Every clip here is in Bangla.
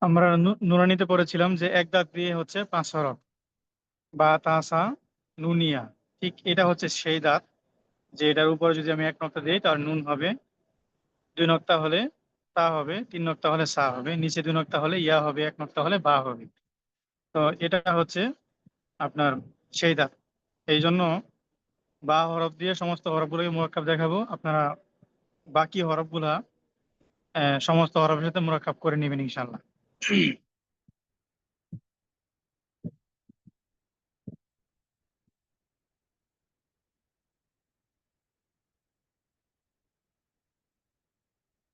আমরা নুরানিতে পড়েছিলাম যে এক দাঁত দিয়ে হচ্ছে 5 হরফ, বা তাসা নুনিয়া। ঠিক এটা হচ্ছে সেই দাঁত, যে এটার উপরে যদি আমি এক নক্তা দিই তার নুন হবে, 2 নক্তা হলে তা হবে, 3 নক্তা হলে সা হবে, নিচে 2 নক্তা হলে ইয়া হবে, এক নক্তা হলে বা হবে। তো এটা হচ্ছে আপনার সেই দাঁত। এই জন্য বা হরফ দিয়ে সমস্ত হরফগুলোকে মুরাক্কাব দেখাবো, আপনারা বাকি হরফগুলা সমস্ত হরফের সাথে মুরাক্কাব করে নেবেন ইনশাল্লাহ।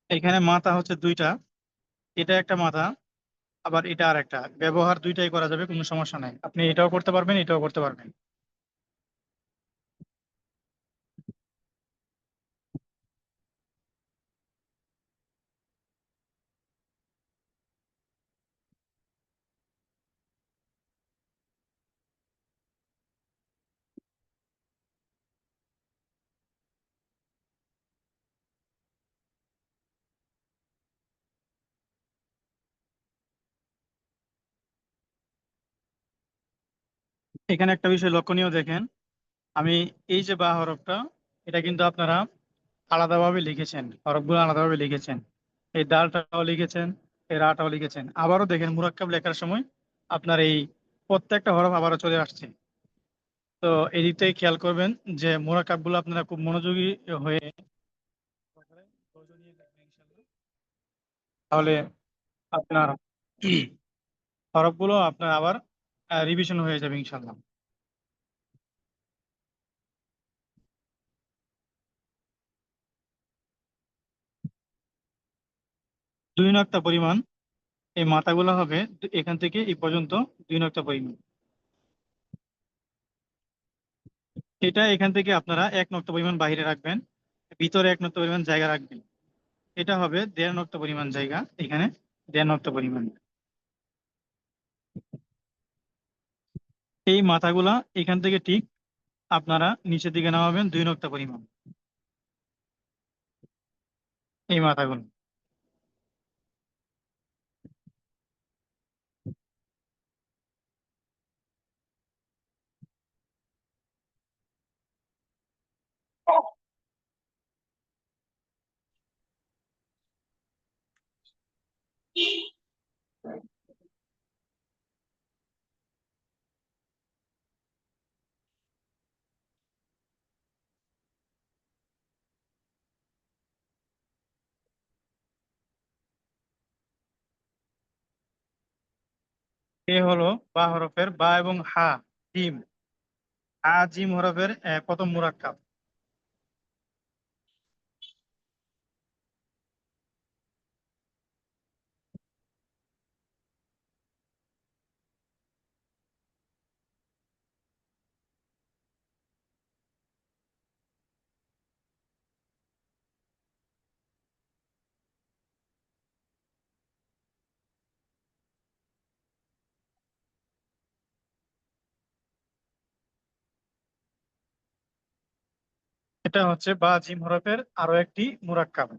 এখানে মাথা হচ্ছে দুইটা, এটা একটা মাথা, আবার এটা আর একটা, ব্যবহার দুইটাই করা যাবে, কোনো সমস্যা নাই, আপনি এটাও করতে পারবেন এটাও করতে পারবেন। এখানে একটা বিষয় লক্ষণীয় দেখেন, আমি এই যে বা হরফটা, এটা কিন্তু আপনারা আলাদাভাবে লিখেছেন, হরফগুলো আলাদাভাবে লিখেছেন, এই দালটাও লিখেছেন, এই রাটাও লিখেছেন। আবারও দেখেন মুরাক্কাব লেখার সময় আপনার এই প্রত্যেকটা হরফ আবারও চলে আসছে। তো এই দিক থেকে খেয়াল করবেন যে মুরাক্কাব গুলো আপনারা খুব মনোযোগী হয়ে ধৈর্য নিয়ে দেখবেন ইনশাআল্লাহ। তাহলে আপনার হরফগুলো আপনার আবার রিভিশন হয়ে যাবে ইনশাআল্লাহ। 2 নক্তা পরিমাণ এই মাথাগুলো হবে, এখান থেকে এই পর্যন্ত 2 নক্তা পরিমাণ। এটা এখান থেকে আপনারা 1 নক্তা পরিমাণ বাইরে রাখবেন, ভিতরে 1 নক্তা পরিমাণ জায়গা রাখবেন। এটা হবে 1.5 নক্তা পরিমাণ জায়গা, এখানে 1.5 নক্তা পরিমাণ। এই মাথাগুলা এখান থেকে ঠিক আপনারা নিচের দিকে নামাবেন 2 নক্তা পরিমাণ, এই মাথাগুলো। এ হলো বা হরফের বা এবং হা জিম। হা জিম হরফের প্রথম মুরাক্কাব। এটা হচ্ছে বা জিম হরফের আরো একটি মুরাক্কাব।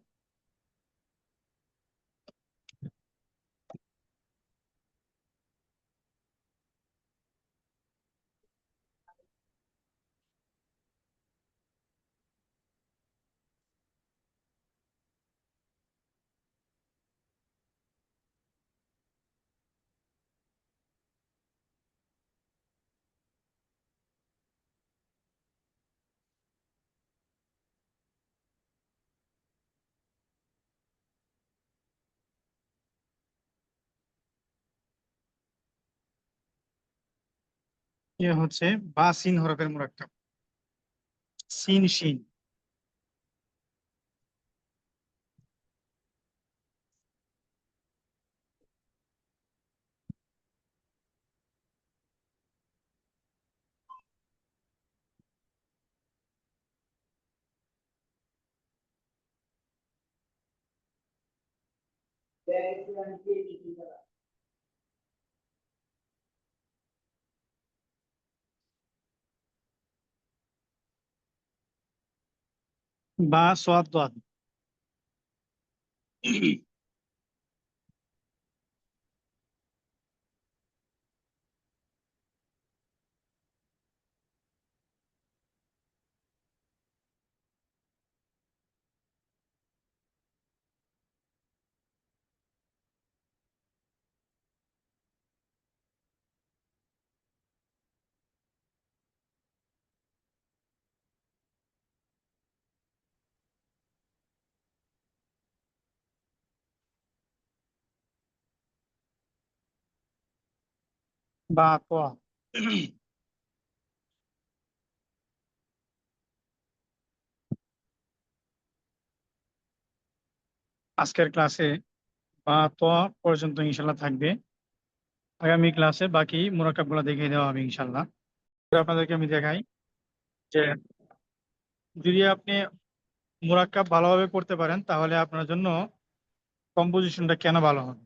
এ হচ্ছে বা সিন হরফের মুরাক্কাব, সিন শিন। বা সোয়াদ দোয়াদ। বা ত। আজকের ক্লাসে বা ত পর্যন্ত ইনশাল্লাহ থাকবে। আগামী ক্লাসে বাকি মোরাক্কাব গুলো দেখিয়ে দেওয়া হবে ইনশাল্লাহ। তো আপনাদেরকে আমি দেখাই যে যদি আপনি মোরাক্কাব ভালোভাবে করতে পারেন তাহলে আপনার জন্য কম্পোজিশনটা কেন ভালো হবে।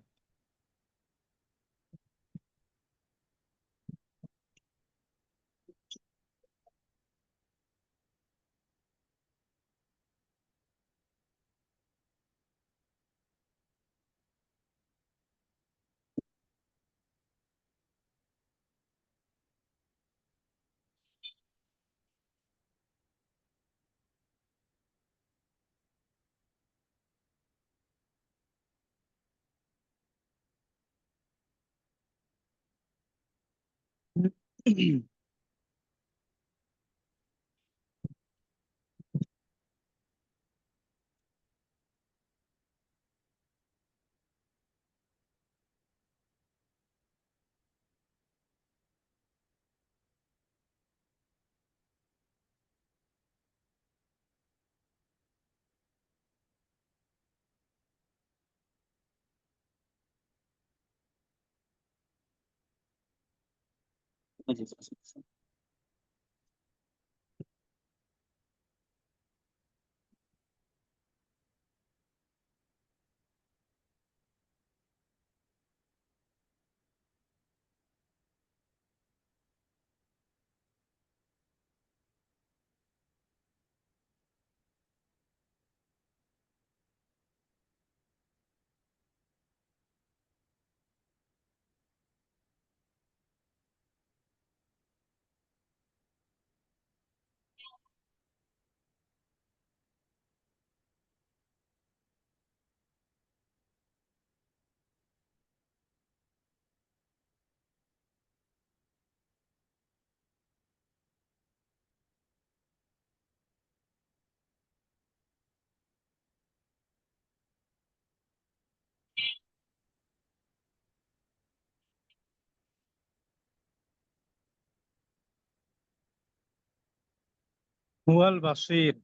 হুয়াল বাসির।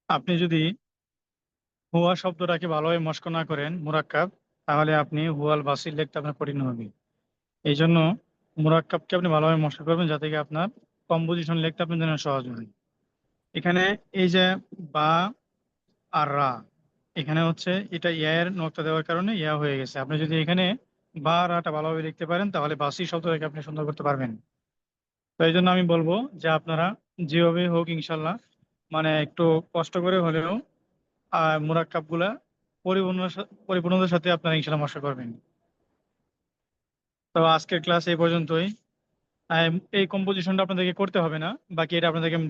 আপনি যদি হুয়া শব্দটাকে ভালোভাবে মস্ক না করেন মুরাক্কাব, তাহলে আপনি হুয়াল বাসির লিখতে আপনার কঠিন হবে। এই জন্য মুরাক্কাবকে আপনি ভালোভাবে মস্ক করবেন যাতে কি আপনার কম্পোজিশন লিখতে আপনার জন্য সহজ হয়। এখানে এই যে বা আর রা, এখানে হচ্ছে এটা ইয়া এর নকতা দেওয়ার কারণে ইয়া হয়ে গেছে। আপনি যদি এখানে বা রাটা ভালোভাবে লিখতে পারেন তাহলে বাসি শব্দটাকে আপনি সুন্দর করতে পারবেন। তো এই জন্য আমি বলবো যে আপনারা যেভাবে হোক ইনশাল্লাহ মানে একটু কষ্ট করে হলেও মুরাক্কাব গুলা পরিপূর্ণতার সাথে আপনারা ইনশাল্লাহ মশা করবেন। তো আজকের ক্লাস এই পর্যন্তই। এই কম্পোজিশনটা আপনাদেরকে করতে হবে না, বাকি এটা আপনাদেরকে আমি